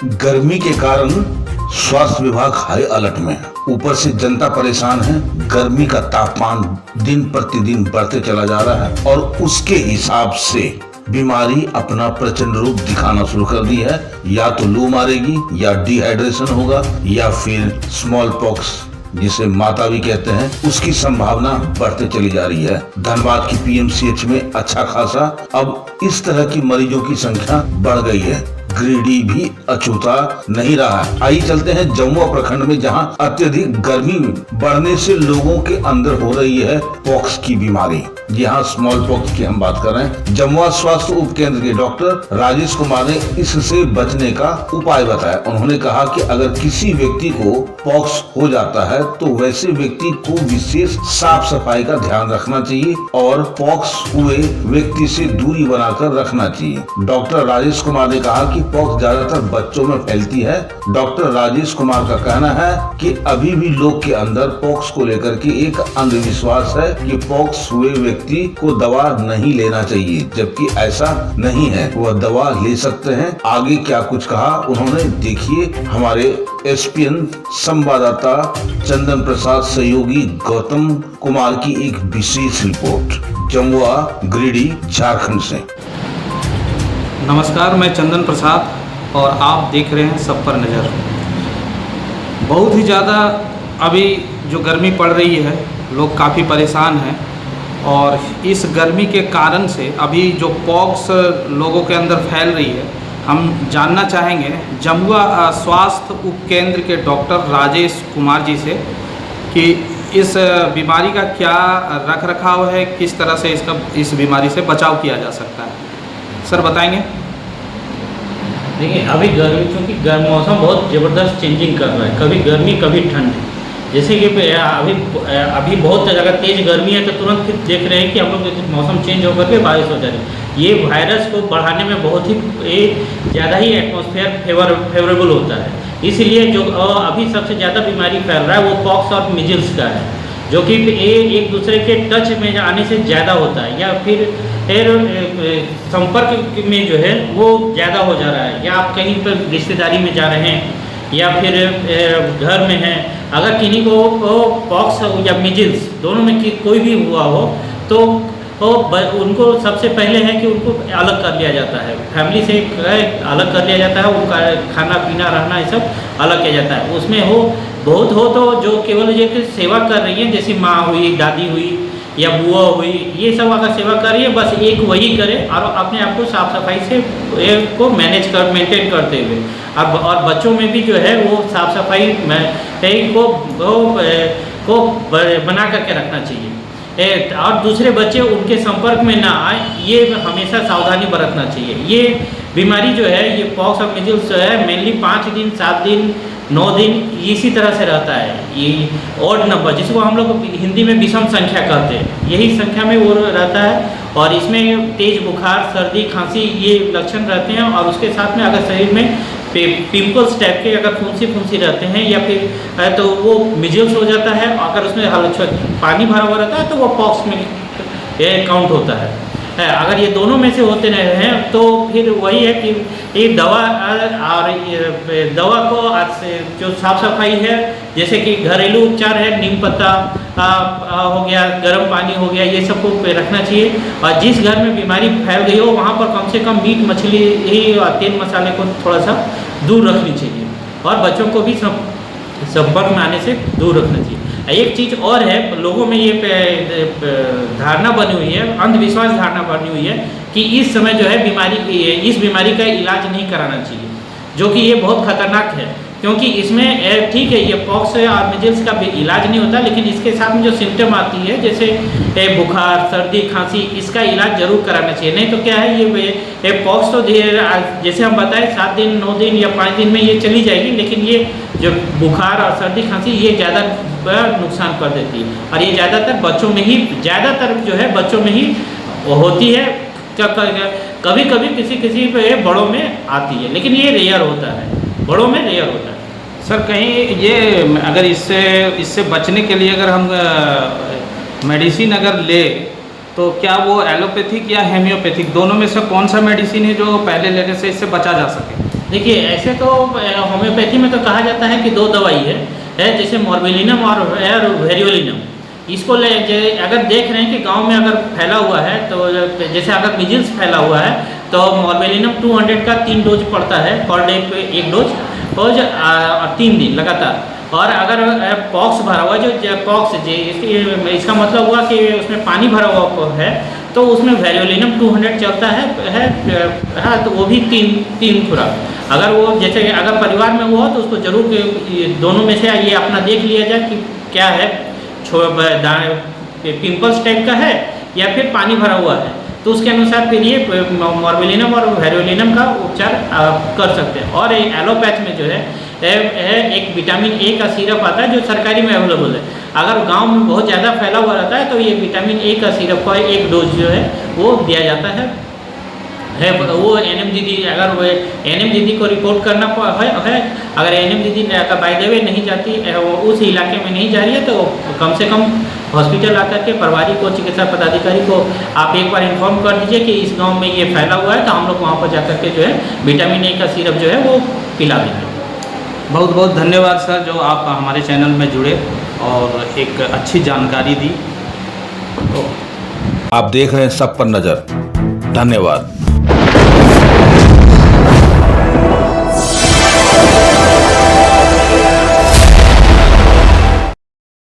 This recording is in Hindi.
गर्मी के कारण स्वास्थ्य विभाग हाई अलर्ट में है। ऊपर से जनता परेशान है। गर्मी का तापमान दिन प्रतिदिन बढ़ते चला जा रहा है और उसके हिसाब से बीमारी अपना प्रचंड रूप दिखाना शुरू कर दी है। या तो लू मारेगी, या डिहाइड्रेशन होगा, या फिर स्मॉल पॉक्स जिसे माता भी कहते हैं, उसकी संभावना बढ़ते चली जा रही है। धनबाद की पीएमसीएच में अच्छा खासा अब इस तरह की मरीजों की संख्या बढ़ गई है। गिरिडीह भी अछूता नहीं रहा। आइए चलते हैं जमुआ प्रखंड में, जहां अत्यधिक गर्मी बढ़ने से लोगों के अंदर हो रही है पॉक्स की बीमारी। यहाँ स्मॉल पॉक्स की हम बात कर रहे हैं। जमुआ स्वास्थ्य उप केंद्र के डॉक्टर राजेश कुमार ने इससे बचने का उपाय बताया। उन्होंने कहा कि अगर किसी व्यक्ति को पॉक्स हो जाता है तो वैसे व्यक्ति को विशेष साफ सफाई का ध्यान रखना चाहिए और पॉक्स हुए व्यक्ति से दूरी बनाकर रखना चाहिए। डॉक्टर राजेश कुमार ने कहा कि पॉक्स ज्यादातर बच्चों में फैलती है। डॉक्टर राजेश कुमार का कहना है कि अभी भी लोग के अंदर पॉक्स को लेकर के एक अंधविश्वास है कि पॉक्स हुए व्यक्ति को दवा नहीं लेना चाहिए, जबकि ऐसा नहीं है। वह दवा ले सकते हैं। आगे क्या कुछ कहा उन्होंने, देखिए हमारे एसपीएन संवाददाता चंदन प्रसाद सहयोगी गौतम कुमार की एक विशेष रिपोर्ट जमुआ गिरिडीह झारखंड से। नमस्कार, मैं चंदन प्रसाद और आप देख रहे हैं सब पर नज़र। बहुत ही ज़्यादा अभी जो गर्मी पड़ रही है, लोग काफ़ी परेशान हैं और इस गर्मी के कारण से अभी जो पॉक्स लोगों के अंदर फैल रही है, हम जानना चाहेंगे जमुआ स्वास्थ्य उप केंद्र के डॉक्टर राजेश कुमार जी से कि इस बीमारी का क्या रख रखाव है, किस तरह से इस बीमारी से बचाव किया जा सकता है। सर बताएंगे। देखिए, अभी गर्मी, क्योंकि मौसम बहुत ज़बरदस्त चेंजिंग कर रहा है, कभी गर्मी कभी ठंड। जैसे कि अभी बहुत जगह तेज़ गर्मी है तो तुरंत फिर देख रहे हैं कि हम लोग मौसम चेंज होकर के बारिश हो जा रही है। ये वायरस को बढ़ाने में बहुत ही ज़्यादा ही एटमॉस्फेयर फेवरेबल होता है। इसलिए जो अभी सबसे ज़्यादा बीमारी फैल रहा है वो पॉक्स और मिजल्स का है, जो कि एक दूसरे के टच में आने से ज़्यादा होता है या फिर संपर्क में जो है वो ज़्यादा हो जा रहा है, या आप कहीं पर रिश्तेदारी में जा रहे हैं या फिर घर में हैं, अगर किन्हीं को पॉक्स या मिजल्स दोनों में कोई भी हुआ हो तो उनको सबसे पहले है कि उनको अलग कर लिया जाता है, फैमिली से अलग कर लिया जाता है, उनका खाना पीना रहना ये सब अलग किया जाता है। उसमें बहुत हो तो जो केवल ये सेवा कर रही है, जैसे माँ हुई, दादी हुई या बुआ हुई, ये सब अगर सेवा कर रही है, बस एक वही करे और अपने आप को साफ सफाई से को मेंटेन करते हुए। और बच्चों में भी जो है वो साफ सफाई को बना करके रखना चाहिए और दूसरे बच्चे उनके संपर्क में ना आए, ये हमेशा सावधानी बरतना चाहिए। ये बीमारी जो है, ये पॉक्स और मिजल्स जो है, मेनली 5 दिन 7 दिन 9 दिन इसी तरह से रहता है। ये ऑड नंबर, जिसको हम लोग हिंदी में विषम संख्या कहते हैं, यही संख्या में वो रहता है। और इसमें तेज बुखार, सर्दी, खांसी ये लक्षण रहते हैं। और उसके साथ में अगर शरीर में पिंपल्स टाइप के अगर फुंसी रहते हैं या फिर तो वो मिजल्स हो जाता है। अगर उसमें पानी भरा हुआ रहता है तो वो पॉक्स में काउंट होता है। अगर ये दोनों में से होते रहे हैं तो फिर वही है कि ये दवा को जो साफ सफाई है, जैसे कि घरेलू उपचार है, नीम पत्ता हो गया, गर्म पानी हो गया, ये सबको रखना चाहिए। और जिस घर में बीमारी फैल गई हो वहाँ पर कम से कम मीट मछली ही और तेल मसाले को थोड़ा सा दूर रखनी चाहिए और बच्चों को भी संपर्क में आने से दूर रखना चाहिए। एक चीज़ और है, लोगों में ये धारणा बनी हुई है, अंधविश्वास धारणा बनी हुई है कि इस समय जो है इस बीमारी का इलाज नहीं कराना चाहिए, जो कि ये बहुत खतरनाक है। क्योंकि इसमें ठीक है, ये पॉक्स और मिजल्स का भी इलाज नहीं होता, लेकिन इसके साथ में जो सिम्टम आती है जैसे बुखार, सर्दी, खांसी, इसका इलाज जरूर कराना चाहिए। नहीं तो क्या है, ये पॉक्स तो जैसे हम बताएं 7 दिन 9 दिन या 5 दिन में ये चली जाएगी, लेकिन ये जो बुखार और सर्दी खांसी ये ज़्यादा नुकसान कर देती है। और ये ज़्यादातर बच्चों में ही बच्चों में ही होती है। कभी कभी किसी पे बड़ों में आती है, लेकिन ये रेयर होता है, बड़ों में रेयर होता है। सर कहीं ये अगर इससे बचने के लिए अगर हम मेडिसिन अगर ले तो क्या वो एलोपैथिक या हेम्योपैथिक दोनों में से कौन सा मेडिसिन है जो पहले लेने से इससे बचा जा सके? देखिए ऐसे तो होम्योपैथी में तो कहा जाता है कि 2 दवाई है जैसे मॉर्बेलिनम और वेरियोलिनम। इसको अगर देख रहे हैं कि गांव में अगर फैला हुआ है तो जैसे अगर मिजिल्स फैला हुआ है तो मॉर्बेलिनम 200 का 3 डोज पड़ता है, पर डे पे 1 डोज और 3 दिन लगातार। और अगर पॉक्स भरा हुआ जो पॉक्स इसका मतलब हुआ कि उसमें पानी भरा हुआ है तो उसमें वेरियोलिनम 200 चलता है हाँ, तो वो भी 3 खुराक। अगर वो जैसे अगर परिवार में हुआ तो उसको जरूर दोनों में से ये अपना देख लिया जाए कि क्या है, पिंपल्स टाइप का है या फिर पानी भरा हुआ है, तो उसके अनुसार फिर ये मॉर्बेलिनम और वेरियोलिनम का उपचार कर सकते हैं। और एलोपैथ में जो है एक विटामिन ए का सिरप आता है जो सरकारी में अवेलेबल है। अगर गांव में बहुत ज़्यादा फैला हुआ रहता है तो ये विटामिन ए का सिरप का 1 डोज जो है वो दिया जाता है। वो एनएम दीदी, अगर वो एनएम दीदी को रिपोर्ट करना है, अगर एनएम दीदी बाय द वे नहीं जाती, वो उस इलाके में नहीं जा रही है, तो कम से कम हॉस्पिटल आकर के प्रभारी को, चिकित्सा पदाधिकारी को आप एक बार इन्फॉर्म कर दीजिए कि इस गांव में ये फैला हुआ है, तो हम लोग वहाँ पर जाकर के जो है विटामिन ए का सिरप जो है वो पिला देंगे। बहुत बहुत धन्यवाद सर, जो आप हमारे चैनल में जुड़े और एक अच्छी जानकारी दी। तो आप देख रहे हैं सब पर नजर। धन्यवाद।